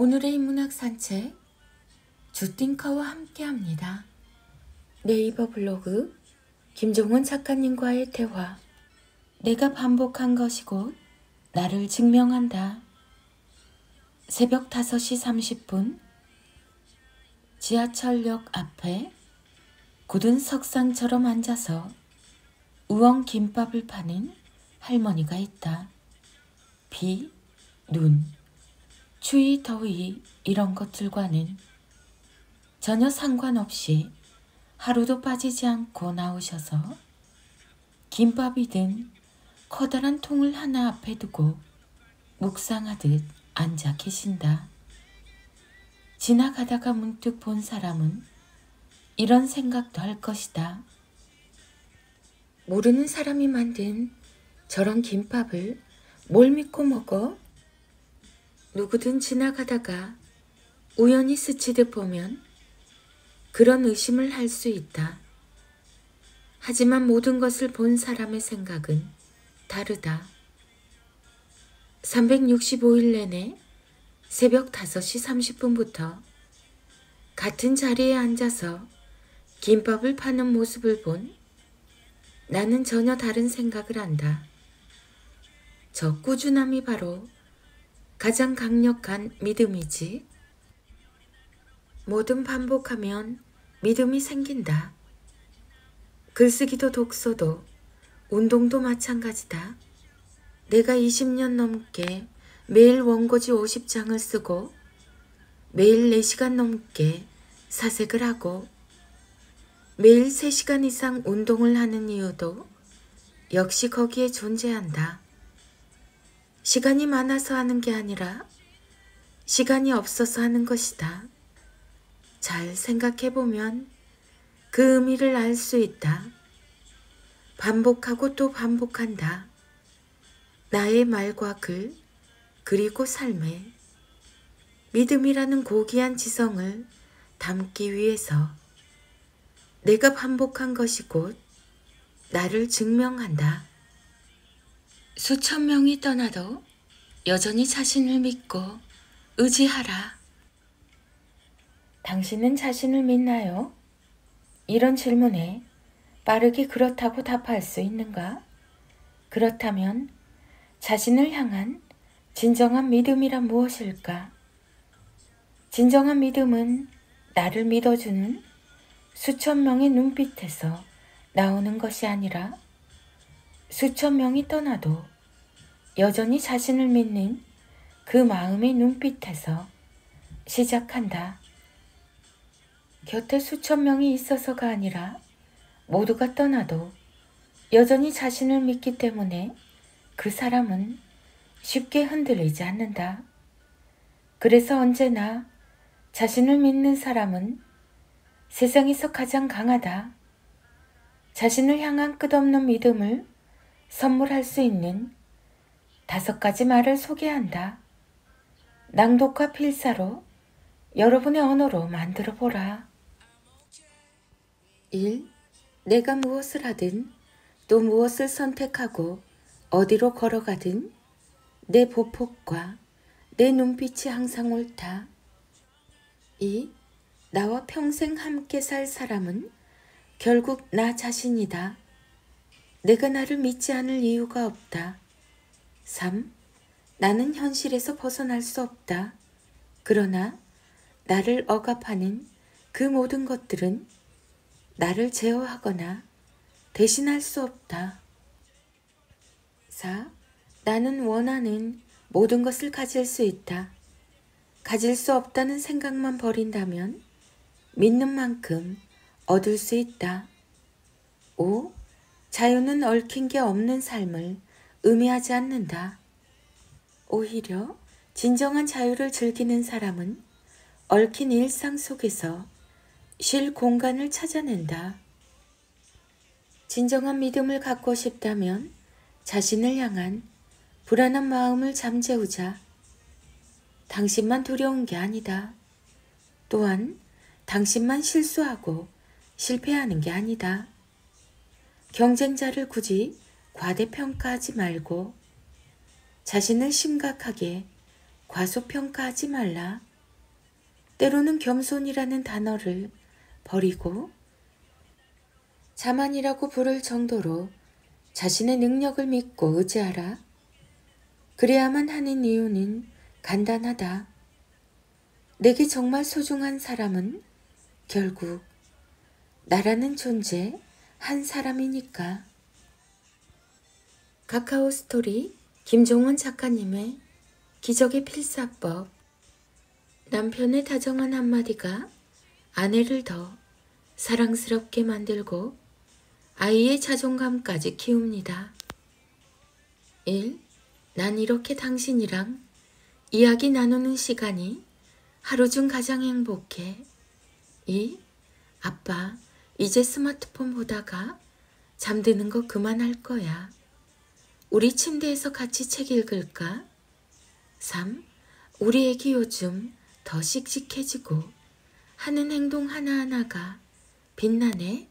오늘의 문학 산책 주띵커와 함께합니다. 네이버 블로그 김종은 작가님과의 대화. 내가 반복한 것이 곧 나를 증명한다. 새벽 5시 30분 지하철역 앞에 굳은 석상처럼 앉아서 우엉 김밥을 파는 할머니가 있다. 비, 눈, 추위, 더위 이런 것들과는 전혀 상관없이 하루도 빠지지 않고 나오셔서 김밥이 든 커다란 통을 하나 앞에 두고 묵상하듯 앉아 계신다. 지나가다가 문득 본 사람은 이런 생각도 할 것이다. 모르는 사람이 만든 저런 김밥을 뭘 믿고 먹어? 누구든 지나가다가 우연히 스치듯 보면 그런 의심을 할 수 있다. 하지만 모든 것을 본 사람의 생각은 다르다. 365일 내내 새벽 5시 30분부터 같은 자리에 앉아서 김밥을 파는 모습을 본 나는 전혀 다른 생각을 한다. 저 꾸준함이 바로 가장 강력한 믿음이지. 뭐든 반복하면 믿음이 생긴다. 글쓰기도 독서도 운동도 마찬가지다. 내가 20년 넘게 매일 원고지 50장을 쓰고 매일 4시간 넘게 사색을 하고 매일 3시간 이상 운동을 하는 이유도 역시 거기에 존재한다. 시간이 많아서 하는 게 아니라 시간이 없어서 하는 것이다. 잘 생각해보면 그 의미를 알 수 있다. 반복하고 또 반복한다. 나의 말과 글, 그리고 삶에 믿음이라는 고귀한 지성을 담기 위해서 내가 반복한 것이 곧 나를 증명한다. 수천 명이 떠나도 여전히 자신을 믿고 의지하라. 당신은 자신을 믿나요? 이런 질문에 빠르게 그렇다고 답할 수 있는가? 그렇다면 자신을 향한 진정한 믿음이란 무엇일까? 진정한 믿음은 나를 믿어주는 수천 명의 눈빛에서 나오는 것이 아니라 수천 명이 떠나도 여전히 자신을 믿는 그 마음의 눈빛에서 시작한다. 곁에 수천 명이 있어서가 아니라 모두가 떠나도 여전히 자신을 믿기 때문에 그 사람은 쉽게 흔들리지 않는다. 그래서 언제나 자신을 믿는 사람은 세상에서 가장 강하다. 자신을 향한 끝없는 믿음을 선물할 수 있는 5가지 말을 소개한다. 낭독과 필사로 여러분의 언어로 만들어 보라. 1. 내가 무엇을 하든 또 무엇을 선택하고 어디로 걸어가든 내 보폭과 내 눈빛이 항상 옳다. 2. 나와 평생 함께 살 사람은 결국 나 자신이다. 내가 나를 믿지 않을 이유가 없다. 3. 나는 현실에서 벗어날 수 없다. 그러나 나를 억압하는 그 모든 것들은 나를 제어하거나 대신할 수 없다. 4. 나는 원하는 모든 것을 가질 수 있다. 가질 수 없다는 생각만 버린다면 믿는 만큼 얻을 수 있다. 5. 자유는 얽힌 게 없는 삶을 의미하지 않는다. 오히려 진정한 자유를 즐기는 사람은 얽힌 일상 속에서 쉴 공간을 찾아낸다. 진정한 믿음을 갖고 싶다면 자신을 향한 불안한 마음을 잠재우자. 당신만 두려운 게 아니다. 또한 당신만 실수하고 실패하는 게 아니다. 경쟁자를 굳이 과대평가하지 말고 자신을 심각하게 과소평가하지 말라. 때로는 겸손이라는 단어를 버리고 자만이라고 부를 정도로 자신의 능력을 믿고 의지하라. 그래야만 하는 이유는 간단하다. 내게 정말 소중한 사람은 결국 나라는 존재 한 사람이니까. 카카오 스토리 김종원 작가님의 기적의 필사법. 남편의 다정한 한마디가 아내를 더 사랑스럽게 만들고 아이의 자존감까지 키웁니다. 1. 난 이렇게 당신이랑 이야기 나누는 시간이 하루 중 가장 행복해. 2. 아빠, 이제 스마트폰 보다가 잠드는 거 그만할 거야. 우리 침대에서 같이 책 읽을까? 3. 우리 애기 요즘 더 씩씩해지고 하는 행동 하나하나가 빛나네.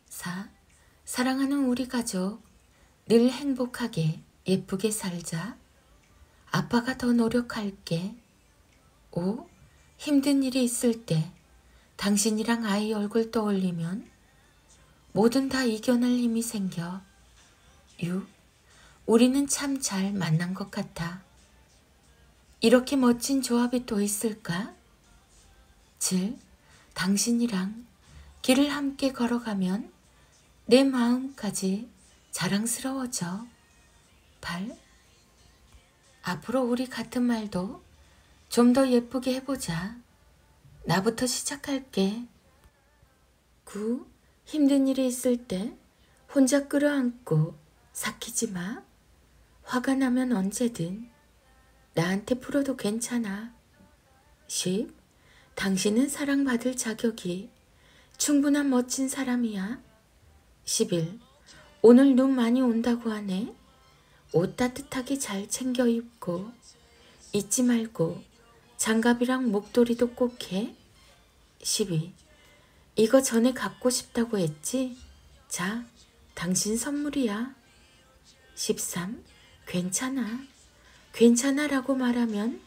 4. 사랑하는 우리 가족 늘 행복하게 예쁘게 살자. 아빠가 더 노력할게. 5. 힘든 일이 있을 때 당신이랑 아이 얼굴 떠올리면 뭐든 다 이겨낼 힘이 생겨. 6. 우리는 참 잘 만난 것 같아. 이렇게 멋진 조합이 또 있을까? 7. 당신이랑 길을 함께 걸어가면 내 마음까지 자랑스러워져. 8. 앞으로 우리 같은 말도 좀 더 예쁘게 해보자. 나부터 시작할게. 9. 힘든 일이 있을 때 혼자 끌어안고 삭히지 마. 화가 나면 언제든 나한테 풀어도 괜찮아. 10. 당신은 사랑받을 자격이 충분한 멋진 사람이야. 11. 오늘 눈 많이 온다고 하네. 옷 따뜻하게 잘 챙겨 입고 잊지 말고 장갑이랑 목도리도 꼭 해. 12. 이거 전에 갖고 싶다고 했지? 자, 당신 선물이야. 13. 괜찮아. 괜찮아라고 말하면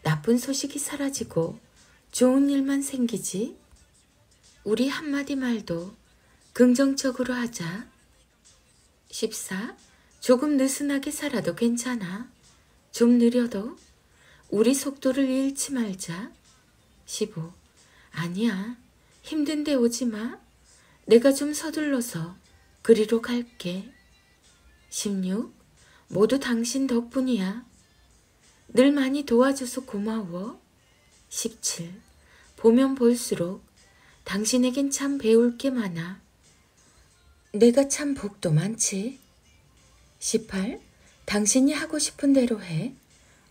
나쁜 소식이 사라지고 좋은 일만 생기지. 우리 한마디 말도 긍정적으로 하자. 14. 조금 느슨하게 살아도 괜찮아. 좀 느려도 우리 속도를 잃지 말자. 15. 아니야. 힘든데 오지 마. 내가 좀 서둘러서 그리로 갈게. 16. 모두 당신 덕분이야. 늘 많이 도와줘서 고마워. 17. 보면 볼수록 당신에겐 참 배울 게 많아. 내가 참 복도 많지. 18. 당신이 하고 싶은 대로 해.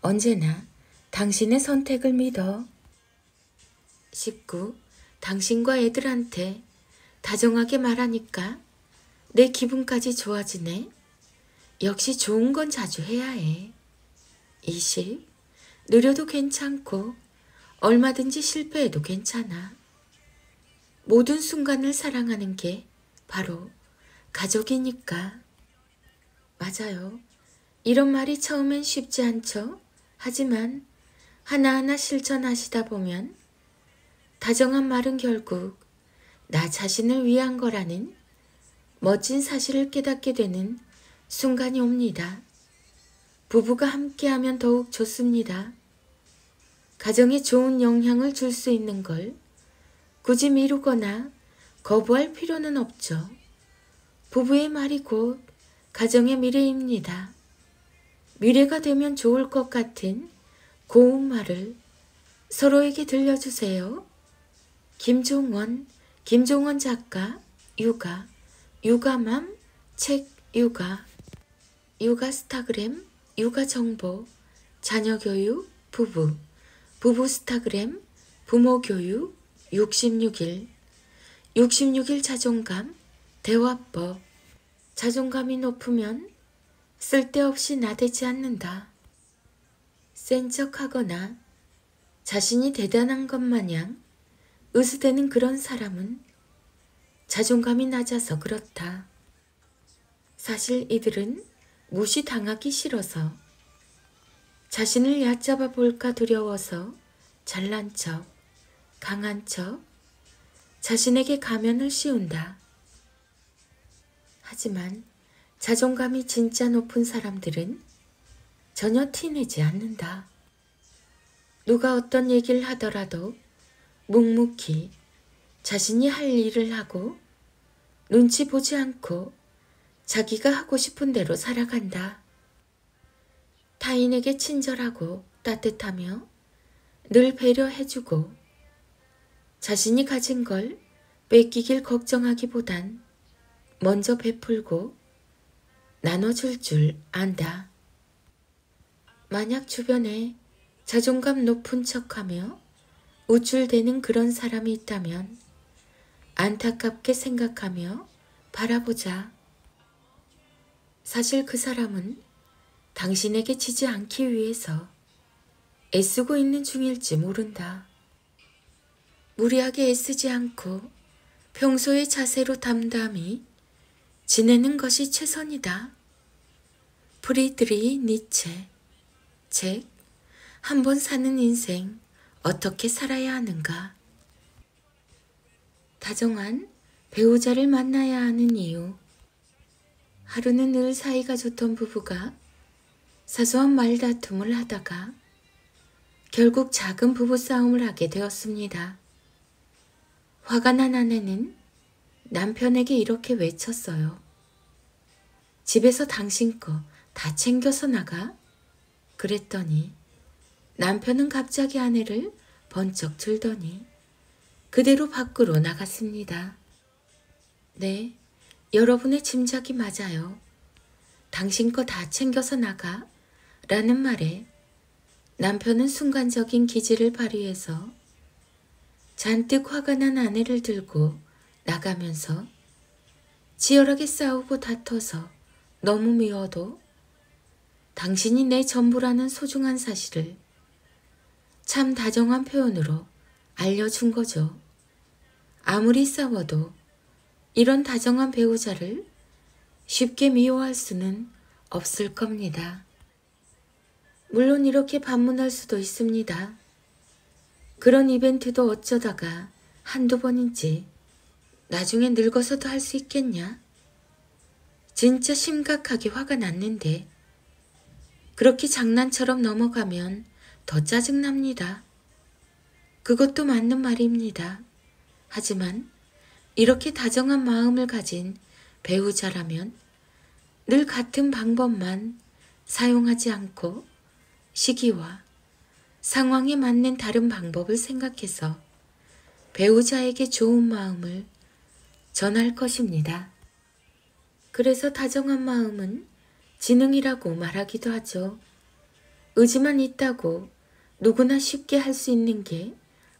언제나 당신의 선택을 믿어. 19. 당신과 애들한테 다정하게 말하니까 내 기분까지 좋아지네. 역시 좋은 건 자주 해야 해. 20. 느려도 괜찮고 얼마든지 실패해도 괜찮아. 모든 순간을 사랑하는 게 바로 가족이니까. 맞아요. 이런 말이 처음엔 쉽지 않죠. 하지만 하나하나 실천하시다 보면 다정한 말은 결국 나 자신을 위한 거라는 멋진 사실을 깨닫게 되는 순간이 옵니다. 부부가 함께하면 더욱 좋습니다. 가정에 좋은 영향을 줄 수 있는 걸 굳이 미루거나 거부할 필요는 없죠. 부부의 말이 곧 가정의 미래입니다. 미래가 되면 좋을 것 같은 고운 말을 서로에게 들려주세요. 김종원 작가, 육아, 육아맘, 책 육아, 육아 스타그램, 육아 정보, 자녀 교육, 부부 스타그램, 부모 교육, 66일, 66일 자존감, 대화법. 자존감이 높으면 쓸데없이 나대지 않는다. 센 척하거나 자신이 대단한 것 마냥 으스대는 그런 사람은 자존감이 낮아서 그렇다. 사실 이들은 무시당하기 싫어서, 자신을 얕잡아 볼까 두려워서 잘난 척, 강한 척, 자신에게 가면을 씌운다. 하지만 자존감이 진짜 높은 사람들은 전혀 티내지 않는다. 누가 어떤 얘기를 하더라도 묵묵히 자신이 할 일을 하고 눈치 보지 않고 자기가 하고 싶은 대로 살아간다. 타인에게 친절하고 따뜻하며 늘 배려해주고 자신이 가진 걸 뺏기길 걱정하기보단 먼저 베풀고 나눠줄 줄 안다. 만약 주변에 자존감 높은 척하며 우쭐대는 그런 사람이 있다면 안타깝게 생각하며 바라보자. 사실 그 사람은 당신에게 지지 않기 위해서 애쓰고 있는 중일지 모른다. 무리하게 애쓰지 않고 평소의 자세로 담담히 지내는 것이 최선이다. 프리드리히 니체. 책, 한 번 사는 인생 어떻게 살아야 하는가? 다정한 배우자를 만나야 하는 이유. 하루는 늘 사이가 좋던 부부가 사소한 말다툼을 하다가 결국 작은 부부싸움을 하게 되었습니다. 화가 난 아내는 남편에게 이렇게 외쳤어요. 집에서 당신 거 다 챙겨서 나가? 그랬더니 남편은 갑자기 아내를 번쩍 들더니 그대로 밖으로 나갔습니다. 네, 여러분의 짐작이 맞아요. 당신 거 다 챙겨서 나가 라는 말에 남편은 순간적인 기지를 발휘해서 잔뜩 화가 난 아내를 들고 나가면서 치열하게 싸우고 다퉈서 너무 미워도 당신이 내 전부라는 소중한 사실을 참 다정한 표현으로 알려준 거죠. 아무리 싸워도 이런 다정한 배우자를 쉽게 미워할 수는 없을 겁니다. 물론 이렇게 반문할 수도 있습니다. 그런 이벤트도 어쩌다가 한두 번인지 나중에 늙어서도 할 수 있겠냐? 진짜 심각하게 화가 났는데 그렇게 장난처럼 넘어가면 더 짜증납니다. 그것도 맞는 말입니다. 하지만 이렇게 다정한 마음을 가진 배우자라면 늘 같은 방법만 사용하지 않고 시기와 상황에 맞는 다른 방법을 생각해서 배우자에게 좋은 마음을 전할 것입니다. 그래서 다정한 마음은 지능이라고 말하기도 하죠. 의지만 있다고 누구나 쉽게 할 수 있는 게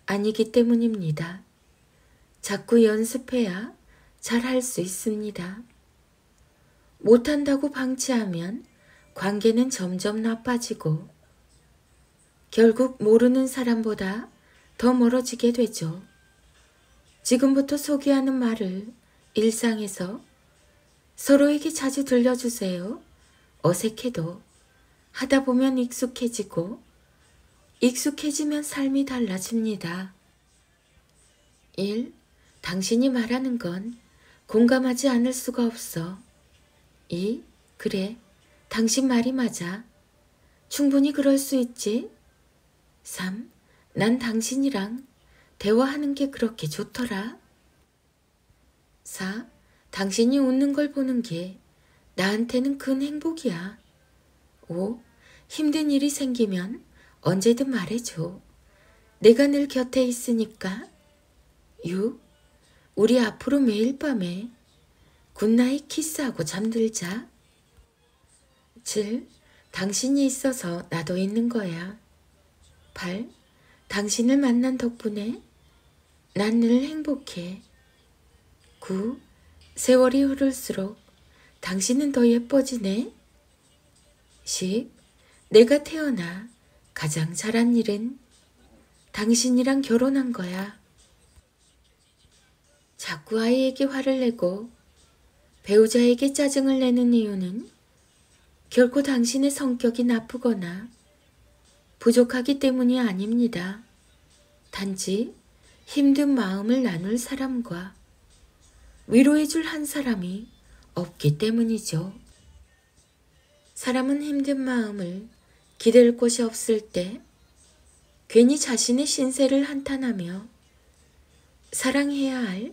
아니기 때문입니다. 자꾸 연습해야 잘 할 수 있습니다. 못한다고 방치하면 관계는 점점 나빠지고 결국 모르는 사람보다 더 멀어지게 되죠. 지금부터 소개하는 말을 일상에서 서로에게 자주 들려주세요. 어색해도 하다 보면 익숙해지고 익숙해지면 삶이 달라집니다. 1. 당신이 말하는 건 공감하지 않을 수가 없어. 2. 그래, 당신 말이 맞아. 충분히 그럴 수 있지. 3. 난 당신이랑 대화하는 게 그렇게 좋더라. 4. 당신이 웃는 걸 보는 게 나한테는 큰 행복이야. 5. 힘든 일이 생기면 언제든 말해줘. 내가 늘 곁에 있으니까. 6. 우리 앞으로 매일 밤에 굿나잇 키스하고 잠들자. 7. 당신이 있어서 나도 있는 거야. 8. 당신을 만난 덕분에 난 늘 행복해. 9. 세월이 흐를수록 당신은 더 예뻐지네. 10. 내가 태어나 가장 잘한 일은 당신이랑 결혼한 거야. 자꾸 아이에게 화를 내고 배우자에게 짜증을 내는 이유는 결코 당신의 성격이 나쁘거나 부족하기 때문이 아닙니다. 단지 힘든 마음을 나눌 사람과 위로해줄 한 사람이 없기 때문이죠. 사람은 힘든 마음을 기댈 곳이 없을 때 괜히 자신의 신세를 한탄하며 사랑해야 할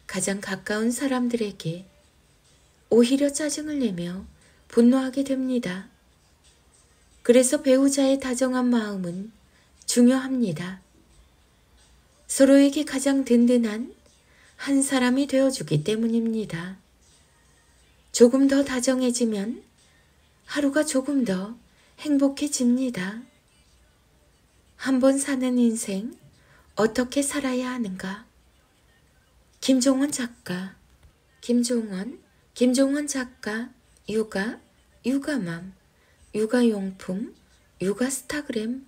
가장 가까운 사람들에게 오히려 짜증을 내며 분노하게 됩니다. 그래서 배우자의 다정한 마음은 중요합니다. 서로에게 가장 든든한 한 사람이 되어주기 때문입니다. 조금 더 다정해지면 하루가 조금 더 행복해집니다. 한 번 사는 인생 어떻게 살아야 하는가? 김종원 작가. 김종원 작가, 육아, 육아맘, 육아용품, 육아스타그램,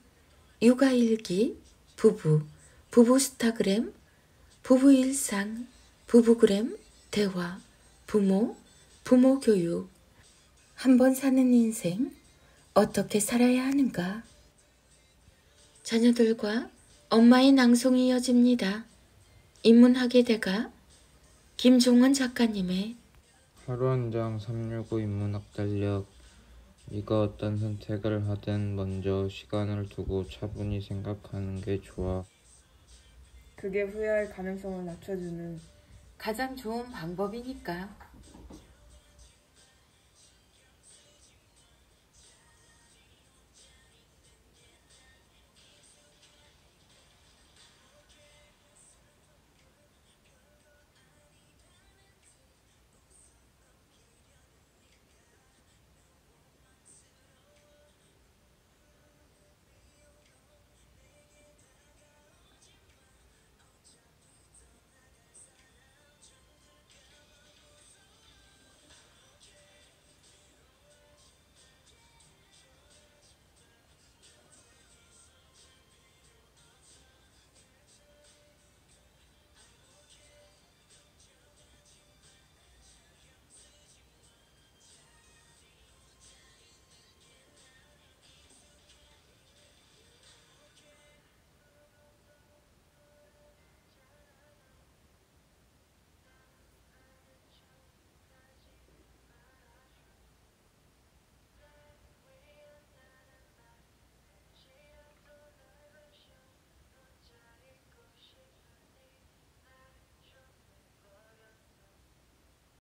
육아일기, 부부 스타그램, 부부일상, 부부그램, 대화, 부모교육. 한 번 사는 인생 어떻게 살아야 하는가? 자녀들과 엄마의 낭송이 이어집니다. 인문학의 김종원 작가님의 하루 한 장 365 인문학 달력. 네가 어떤 선택을 하든 먼저 시간을 두고 차분히 생각하는 게 좋아. 그게 후회할 가능성을 낮춰주는 가장 좋은 방법이니까.